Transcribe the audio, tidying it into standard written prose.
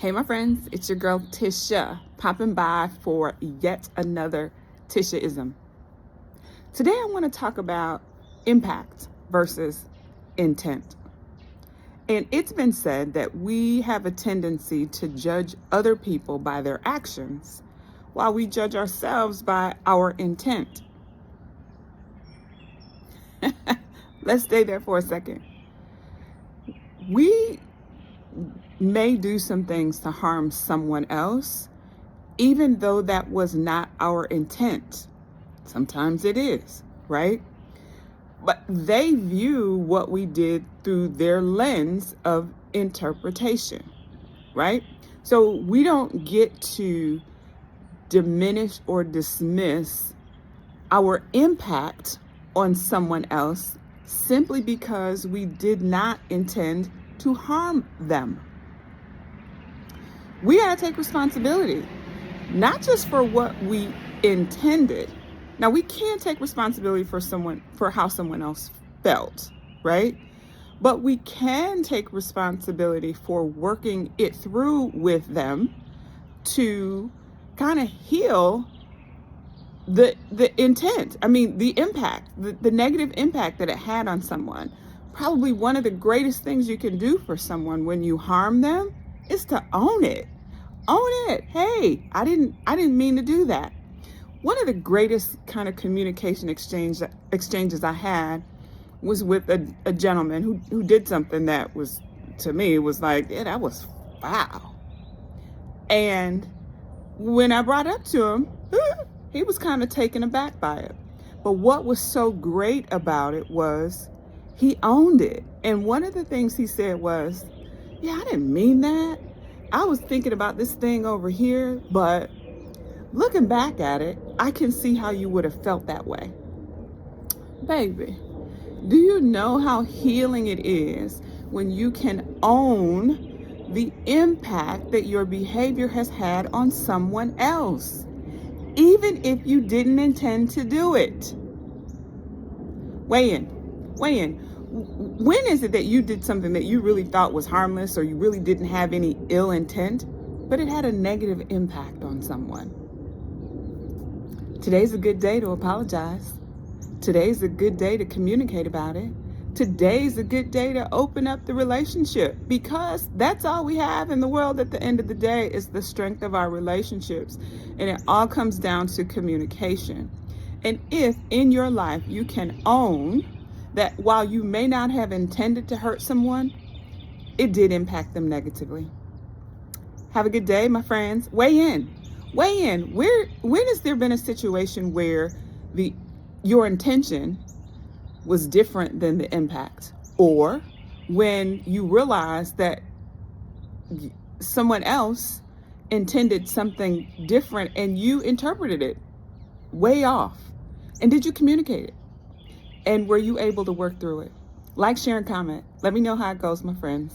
Hey, my friends, it's your girl Tisha popping by for yet another Tishaism. Today, I want to talk about impact versus intent. And it's been said that we have a tendency to judge other people by their actions while we judge ourselves by our intent. Let's stay there for a second. We may do some things to harm someone else, even though that was not our intent. Sometimes it is, right? But they view what we did through their lens of interpretation, right? So we don't get to diminish or dismiss our impact on someone else simply because we did not intend to harm them. We got to take responsibility, not just for what we intended. Now, we can't take responsibility for how someone else felt, right? But we can take responsibility for working it through with them to kind of heal the intent. I mean, the impact, the negative impact that it had on someone. Probably one of the greatest things you can do for someone when you harm them is to own it. Own it. Hey, I didn't mean to do that. One of the greatest kind of communication exchanges I had was with a gentleman who did something that was, to me, was like, yeah, that was foul. And when I brought it up to him, he was kind of taken aback by it. But what was so great about it was he owned it. And one of the things he said was, yeah, I didn't mean that. I was thinking about this thing over here, but looking back at it, I can see how you would have felt that way. Baby, do you know how healing it is when you can own the impact that your behavior has had on someone else, even if you didn't intend to do it? Weigh in. When is it that you did something that you really thought was harmless or you really didn't have any ill intent, but it had a negative impact on someone? Today's a good day to apologize. Today's a good day to communicate about it. Today's a good day to open up the relationship, because that's all we have in the world at the end of the day is the strength of our relationships. And it all comes down to communication. And if in your life you can own that while you may not have intended to hurt someone, it did impact them negatively. Have a good day, my friends. Weigh in. When has there been a situation where your intention was different than the impact? Or when you realized that someone else intended something different and you interpreted it way off? And did you communicate it? And were you able to work through it? Like, share, and comment. Let me know how it goes, my friends.